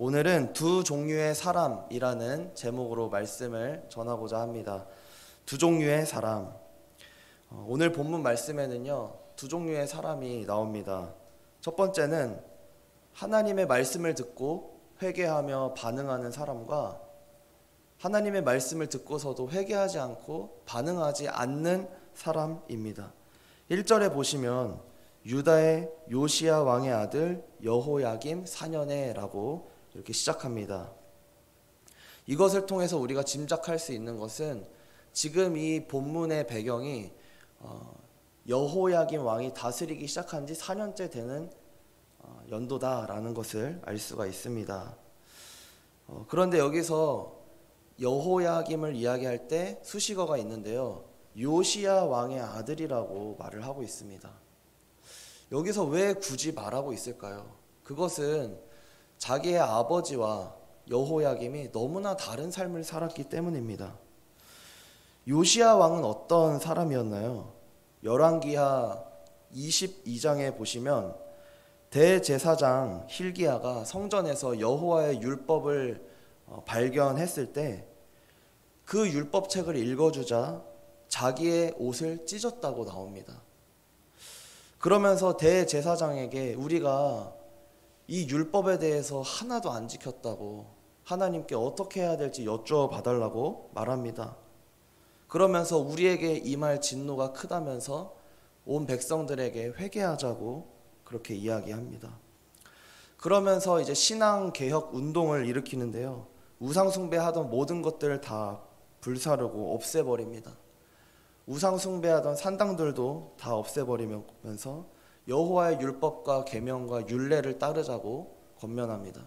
오늘은 두 종류의 사람이라는 제목으로 말씀을 전하고자 합니다. 두 종류의 사람. 오늘 본문 말씀에는요, 두 종류의 사람이 나옵니다. 첫 번째는 하나님의 말씀을 듣고 회개하며 반응하는 사람과 하나님의 말씀을 듣고서도 회개하지 않고 반응하지 않는 사람입니다. 1절에 보시면 유다의 요시야 왕의 아들 여호야김 4년에라고 이렇게 시작합니다. 이것을 통해서 우리가 짐작할 수 있는 것은 지금 이 본문의 배경이 여호야김 왕이 다스리기 시작한 지 4년째 되는 연도다라는 것을 알 수가 있습니다. 그런데 여기서 여호야김을 이야기할 때 수식어가 있는데요, 요시야 왕의 아들이라고 말을 하고 있습니다. 여기서 왜 굳이 말하고 있을까요? 그것은 자기의 아버지와 여호야김이 너무나 다른 삶을 살았기 때문입니다. 요시야 왕은 어떤 사람이었나요? 열왕기하 22장에 보시면 대제사장 hil기야가 성전에서 여호와의 율법을 발견했을 때 그 율법책을 읽어주자 자기의 옷을 찢었다고 나옵니다. 그러면서 대제사장에게 우리가 이 율법에 대해서 하나도 안 지켰다고 하나님께 어떻게 해야 될지 여쭤봐달라고 말합니다. 그러면서 우리에게 임할 진노가 크다면서 온 백성들에게 회개하자고 그렇게 이야기합니다. 그러면서 이제 신앙 개혁 운동을 일으키는데요, 우상 숭배하던 모든 것들을 다 불사르고 없애버립니다. 우상 숭배하던 산당들도 다 없애버리면서 여호와의 율법과 계명과 율례를 따르자고 권면합니다.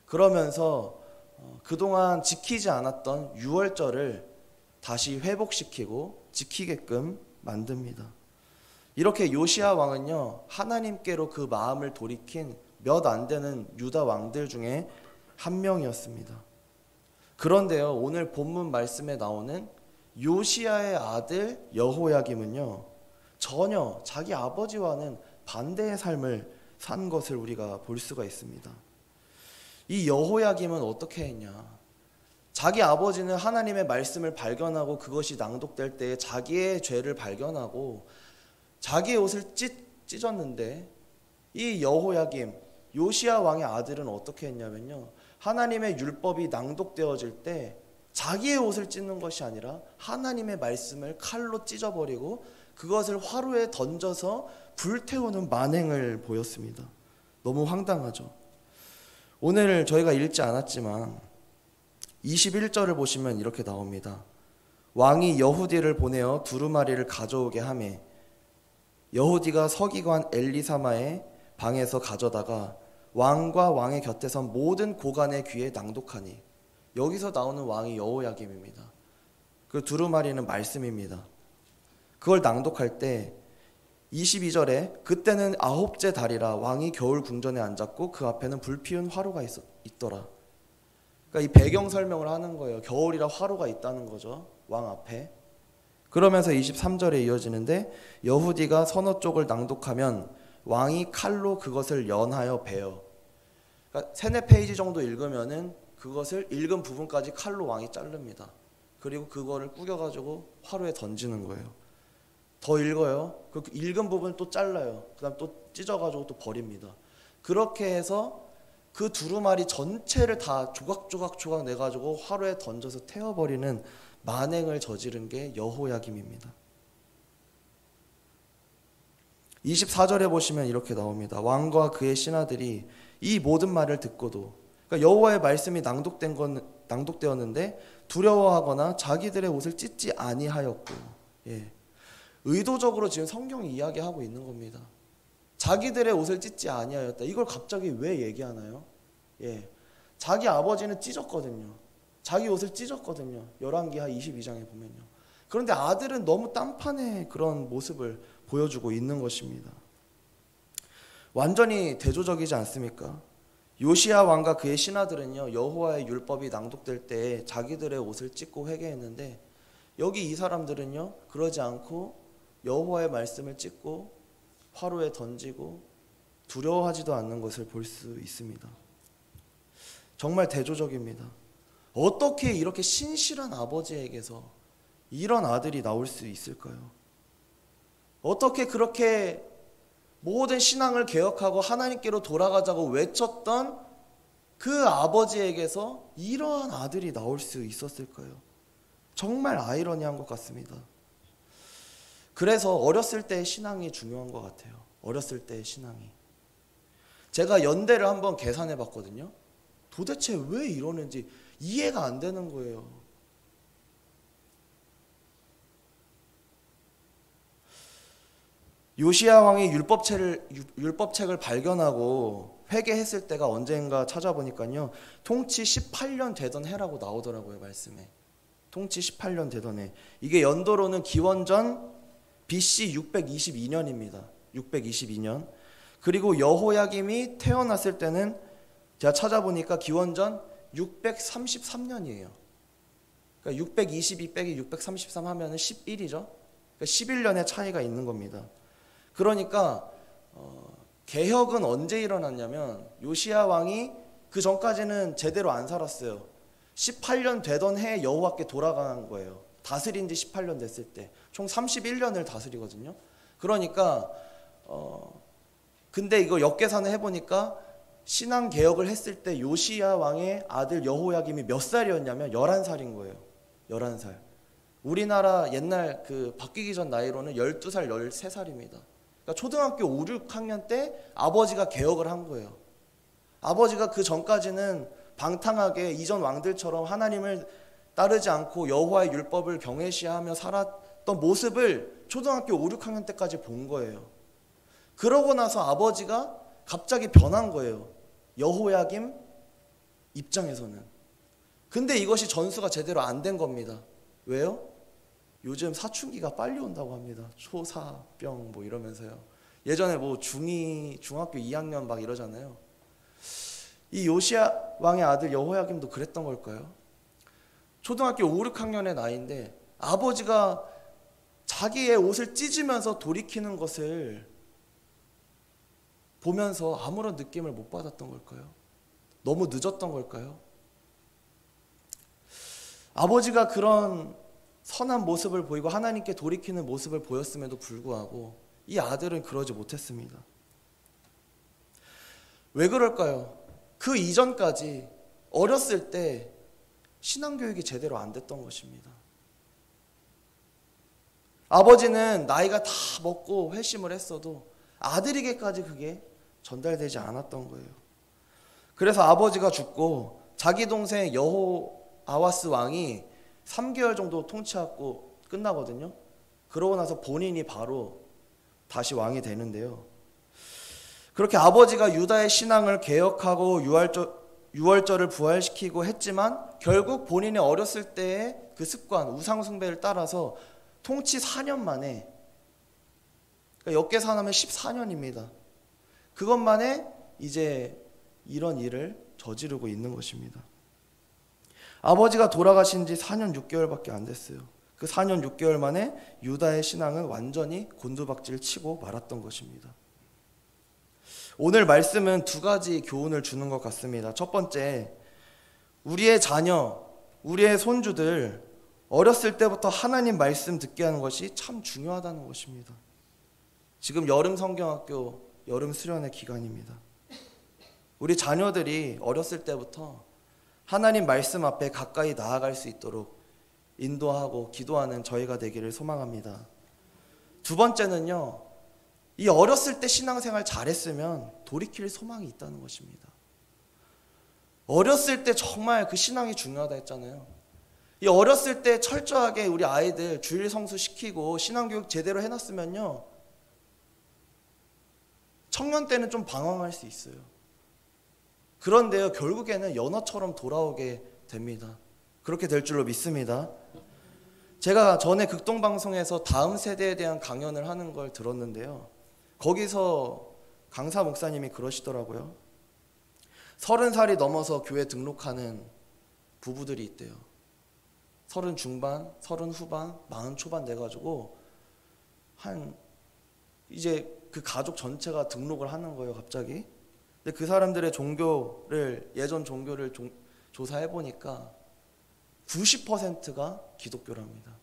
그러면서 그동안 지키지 않았던 유월절을 다시 회복시키고 지키게끔 만듭니다. 이렇게 요시야 왕은요, 하나님께로 그 마음을 돌이킨 몇 안 되는 유다 왕들 중에 한 명이었습니다. 그런데요, 오늘 본문 말씀에 나오는 요시야의 아들 여호야김은요, 전혀 자기 아버지와는 반대의 삶을 산 것을 우리가 볼 수가 있습니다. 이 여호야김은 어떻게 했냐? 자기 아버지는 하나님의 말씀을 발견하고 그것이 낭독될 때 자기의 죄를 발견하고 자기의 옷을 찢었는데, 이 여호야김 요시야 왕의 아들은 어떻게 했냐면요, 하나님의 율법이 낭독되어질 때 자기의 옷을 찢는 것이 아니라 하나님의 말씀을 칼로 찢어버리고 그것을 화로에 던져서 불태우는 만행을 보였습니다. 너무 황당하죠. 오늘 저희가 읽지 않았지만 21절을 보시면 이렇게 나옵니다. 왕이 여후디를 보내어 두루마리를 가져오게 하매 여후디가 서기관 엘리사마의 방에서 가져다가 왕과 왕의 곁에 선 모든 고관의 귀에 낭독하니, 여기서 나오는 왕이 여호야김입니다. 그 두루마리는 말씀입니다. 그걸 낭독할 때 22절에 그때는 9째 달이라 왕이 겨울 궁전에 앉았고 그 앞에는 불피운 화로가 있더라. 그러니까 이 배경 설명을 하는 거예요. 겨울이라 화로가 있다는 거죠, 왕 앞에. 그러면서 23절에 이어지는데 여후디가 서너 쪽을 낭독하면 왕이 칼로 그것을 연하여 베어. 그러니까 3-4페이지 정도 읽으면은 그것을 읽은 부분까지 칼로 왕이 자릅니다. 그리고 그거를 꾸겨가지고 화로에 던지는 거예요. 더 읽어요. 그 읽은 부분 또 잘라요. 그 다음 또 찢어가지고 또 버립니다. 그렇게 해서 그 두루마리 전체를 다 조각조각 내가지고 화로에 던져서 태워버리는 만행을 저지른 게 여호야김입니다. 24절에 보시면 이렇게 나옵니다. 왕과 그의 신하들이 이 모든 말을 듣고도, 그러니까 여호와의 말씀이 낭독되었는데 두려워하거나 자기들의 옷을 찢지 아니하였고, 의도적으로 지금 성경이 이야기하고 있는 겁니다. 자기들의 옷을 찢지 아니하였다. 이걸 갑자기 왜 얘기하나요? 자기 아버지는 찢었거든요. 자기 옷을 찢었거든요. 열왕기하 22장에 보면요. 그런데 아들은 너무 딴판의 그런 모습을 보여주고 있는 것입니다. 완전히 대조적이지 않습니까? 요시야 왕과 그의 신하들은요, 여호와의 율법이 낭독될 때 자기들의 옷을 찢고 회개했는데, 여기 이 사람들은요, 그러지 않고 여호와의 말씀을 찢고 화로에 던지고 두려워하지도 않는 것을 볼 수 있습니다. 정말 대조적입니다. 어떻게 이렇게 신실한 아버지에게서 이런 아들이 나올 수 있을까요? 어떻게 그렇게 모든 신앙을 개혁하고 하나님께로 돌아가자고 외쳤던 그 아버지에게서 이러한 아들이 나올 수 있었을까요? 정말 아이러니한 것 같습니다. 그래서 어렸을 때의 신앙이 중요한 것 같아요. 어렸을 때의 신앙이. 제가 연대를 한번 계산해 봤거든요. 도대체 왜 이러는지 이해가 안 되는 거예요. 요시야 왕이 율법책을 발견하고 회개했을 때가 언젠가 찾아보니까요. 통치 18년 되던 해라고 나오더라고요. 말씀에. 통치 18년 되던 해. 이게 연도로는 기원전 BC 622년입니다. 622년. 그리고 여호야김이 태어났을 때는 제가 찾아보니까 기원전 633년이에요. 그러니까 622 빼기 633 하면 11이죠. 그러니까 11년의 차이가 있는 겁니다. 그러니까 개혁은 언제 일어났냐면 요시야 왕이 그 전까지는 제대로 안 살았어요. 18년 되던 해에 여호와께 돌아간 거예요. 다스린 지 18년 됐을 때. 총 31년을 다스리거든요. 그러니까 근데 이거 역계산을 해보니까 신앙개혁을 했을 때 요시야 왕의 아들 여호야김이 몇 살이었냐면 11살인 거예요. 11살. 우리나라 옛날 그 바뀌기 전 나이로는 12살, 13살입니다. 그러니까 초등학교 5, 6학년 때 아버지가 개혁을 한 거예요. 아버지가 그 전까지는 방탕하게 이전 왕들처럼 하나님을 따르지 않고 여호와의 율법을 경외시하며 살았던 모습을 초등학교 5, 6학년 때까지 본 거예요. 그러고 나서 아버지가 갑자기 변한 거예요. 여호야김 입장에서는. 근데 이것이 전수가 제대로 안 된 겁니다. 왜요? 요즘 사춘기가 빨리 온다고 합니다. 초사병 뭐 이러면서요. 예전에 뭐 중학교 2학년 막 이러잖아요. 이 요시야 왕의 아들 여호야김도 그랬던 걸까요? 초등학교 5, 6학년의 나이인데 아버지가 자기의 옷을 찢으면서 돌이키는 것을 보면서 아무런 느낌을 못 받았던 걸까요? 너무 늦었던 걸까요? 아버지가 그런 선한 모습을 보이고 하나님께 돌이키는 모습을 보였음에도 불구하고 이 아들은 그러지 못했습니다. 왜 그럴까요? 그 이전까지 어렸을 때 신앙교육이 제대로 안 됐던 것입니다. 아버지는 나이가 다 먹고 회심을 했어도 아들에게까지 그게 전달되지 않았던 거예요. 그래서 아버지가 죽고 자기 동생 여호아하스 왕이 3개월 정도 통치하고 끝나거든요. 그러고 나서 본인이 바로 다시 왕이 되는데요. 그렇게 아버지가 유다의 신앙을 개혁하고 유월절을 부활시키고 했지만 결국 본인의 어렸을 때의 그 습관, 우상숭배를 따라서 통치 4년 만에, 그러니까 역계산하면 14년입니다. 그것만에 이제 이런 일을 저지르고 있는 것입니다. 아버지가 돌아가신 지 4년 6개월밖에 안 됐어요. 그 4년 6개월 만에 유다의 신앙은 완전히 곤두박질 치고 말았던 것입니다. 오늘 말씀은 두 가지 교훈을 주는 것 같습니다. 첫 번째, 우리의 자녀, 우리의 손주들 어렸을 때부터 하나님 말씀 듣게 하는 것이 참 중요하다는 것입니다. 지금 여름 성경학교 여름 수련회 기간입니다. 우리 자녀들이 어렸을 때부터 하나님 말씀 앞에 가까이 나아갈 수 있도록 인도하고 기도하는 저희가 되기를 소망합니다. 두 번째는요, 이 어렸을 때 신앙생활 잘했으면 돌이킬 소망이 있다는 것입니다. 어렸을 때 정말 그 신앙이 중요하다 했잖아요. 이 어렸을 때 철저하게 우리 아이들 주일 성수 시키고 신앙교육 제대로 해놨으면요, 청년 때는 좀 방황할 수 있어요. 그런데요, 결국에는 연어처럼 돌아오게 됩니다. 그렇게 될 줄로 믿습니다. 제가 전에 극동방송에서 다음 세대에 대한 강연을 하는 걸 들었는데요. 거기서 강사 목사님이 그러시더라고요. 30살이 넘어서 교회 등록하는 부부들이 있대요. 30 중반, 30 후반, 40 초반 돼가지고 이제 그 가족 전체가 등록을 하는 거예요, 갑자기. 근데 그 사람들의 종교를, 예전 종교를 조사해 보니까 90%가 기독교랍니다.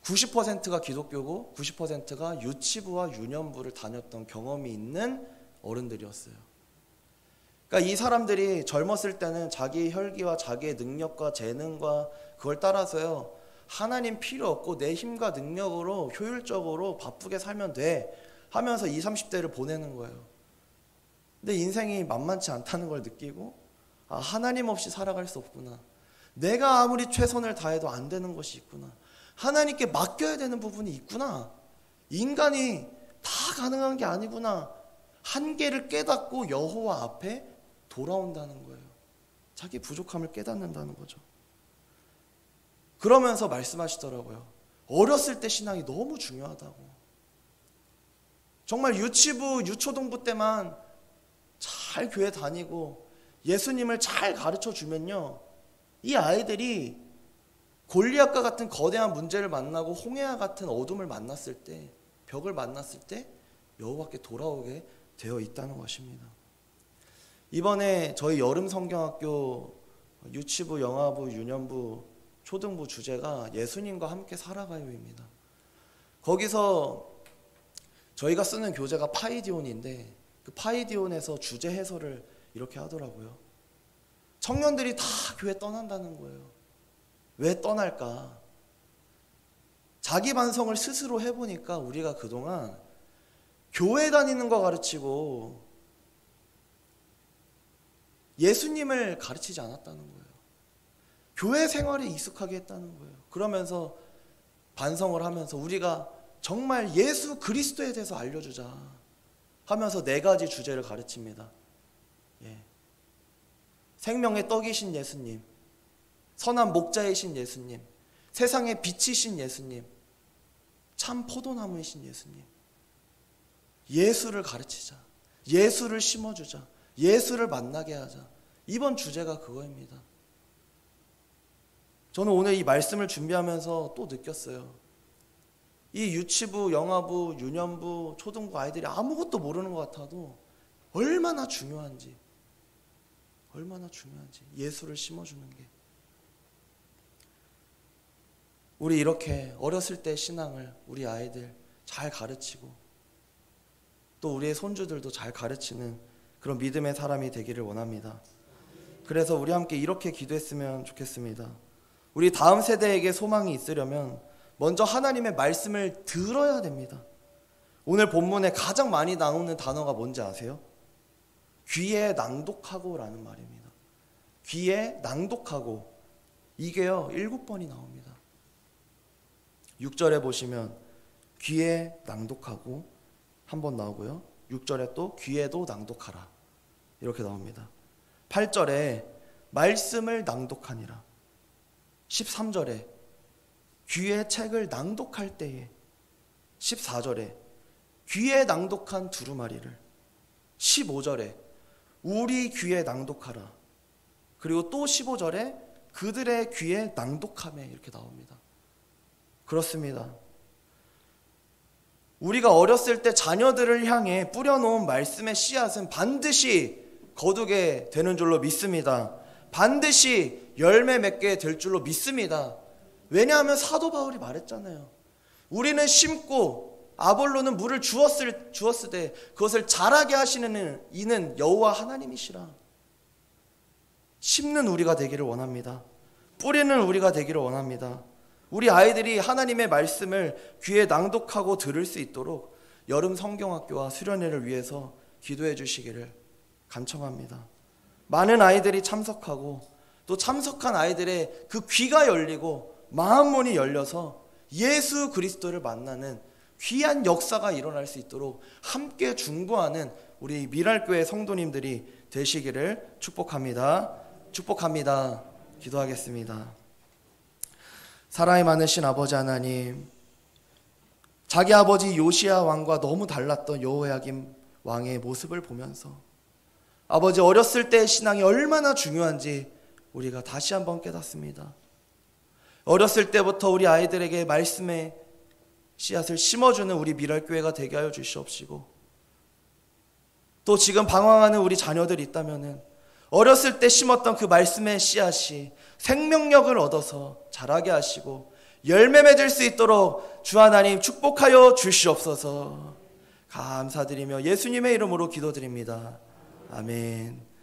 90%가 기독교고 90%가 유치부와 유년부를 다녔던 경험이 있는 어른들이었어요. 그러니까 이 사람들이 젊었을 때는 자기 혈기와 자기의 능력과 재능과 그걸 따라서요, 하나님 필요 없고 내 힘과 능력으로 효율적으로 바쁘게 살면 돼 하면서 20, 30대를 보내는 거예요. 근데 인생이 만만치 않다는 걸 느끼고, 아, 하나님 없이 살아갈 수 없구나. 내가 아무리 최선을 다해도 안 되는 것이 있구나. 하나님께 맡겨야 되는 부분이 있구나. 인간이 다 가능한 게 아니구나. 한계를 깨닫고 여호와 앞에 돌아온다는 거예요. 자기 부족함을 깨닫는다는 거죠. 그러면서 말씀하시더라고요. 어렸을 때 신앙이 너무 중요하다고. 정말 유치부, 유초동부 때만 잘 교회 다니고 예수님을 잘 가르쳐 주면요, 이 아이들이 골리앗과 같은 거대한 문제를 만나고 홍해와 같은 어둠을 만났을 때, 벽을 만났을 때 여호와께 돌아오게 되어 있다는 것입니다. 이번에 저희 여름 성경학교 유치부, 영아부, 유년부, 초등부 주제가 예수님과 함께 살아가요입니다. 거기서 저희가 쓰는 교재가 파이디온인데, 그 파이디온에서 주제 해설을 이렇게 하더라고요. 청년들이 다 교회 떠난다는 거예요. 왜 떠날까? 자기 반성을 스스로 해보니까 우리가 그동안 교회 다니는 거 가르치고 예수님을 가르치지 않았다는 거예요. 교회 생활에 익숙하게 했다는 거예요. 그러면서 반성을 하면서 우리가 정말 예수 그리스도에 대해서 알려주자 하면서 4가지 주제를 가르칩니다. 생명의 떡이신 예수님, 선한 목자이신 예수님, 세상의 빛이신 예수님, 참 포도나무이신 예수님. 예수를 가르치자, 예수를 심어주자, 예수를 만나게 하자. 이번 주제가 그거입니다. 저는 오늘 이 말씀을 준비하면서 또 느꼈어요. 이 유치부, 영아부, 유년부, 초등부 아이들이 아무것도 모르는 것 같아도 얼마나 중요한지 예수를 심어주는 게. 우리 이렇게 어렸을 때 신앙을 우리 아이들 잘 가르치고 또 우리의 손주들도 잘 가르치는 그런 믿음의 사람이 되기를 원합니다. 그래서 우리 함께 이렇게 기도했으면 좋겠습니다. 우리 다음 세대에게 소망이 있으려면 먼저 하나님의 말씀을 들어야 됩니다. 오늘 본문에 가장 많이 나오는 단어가 뭔지 아세요? 귀에 낭독하고 라는 말입니다. 귀에 낭독하고, 이게요 7번이 나옵니다. 6절에 보시면 귀에 낭독하고 한 번 나오고요, 6절에 또 귀에도 낭독하라 이렇게 나옵니다. 8절에 말씀을 낭독하니라, 13절에 귀에 책을 낭독할 때에, 14절에 귀에 낭독한 두루마리를, 15절에 우리 귀에 낭독하라, 그리고 또 15절에 그들의 귀에 낭독하며 이렇게 나옵니다. 그렇습니다. 우리가 어렸을 때 자녀들을 향해 뿌려놓은 말씀의 씨앗은 반드시 거두게 되는 줄로 믿습니다. 반드시 열매 맺게 될 줄로 믿습니다. 왜냐하면 사도 바울이 말했잖아요. 우리는 심고 아볼로는 물을 주었으되 그것을 자라게 하시는 이는 여호와 하나님이시라. 심는 우리가 되기를 원합니다. 뿌리는 우리가 되기를 원합니다. 우리 아이들이 하나님의 말씀을 귀에 낭독하고 들을 수 있도록 여름 성경학교와 수련회를 위해서 기도해 주시기를 간청합니다. 많은 아이들이 참석하고 또 참석한 아이들의 그 귀가 열리고 마음문이 열려서 예수 그리스도를 만나는 귀한 역사가 일어날 수 있도록 함께 중보하는 우리 미랄교회 성도님들이 되시기를 축복합니다. 기도하겠습니다. 사랑이 많으신 아버지 하나님, 자기 아버지 요시야 왕과 너무 달랐던 여호야김 왕의 모습을 보면서 아버지 어렸을 때의 신앙이 얼마나 중요한지 우리가 다시 한번 깨닫습니다. 어렸을 때부터 우리 아이들에게 말씀의 씨앗을 심어주는 우리 미랄교회가 되게 하여 주시옵시고, 또 지금 방황하는 우리 자녀들이 있다면은 어렸을 때 심었던 그 말씀의 씨앗이 생명력을 얻어서 자라게 하시고 열매 맺을 수 있도록 주 하나님 축복하여 주시옵소서. 감사드리며 예수님의 이름으로 기도드립니다. 아멘.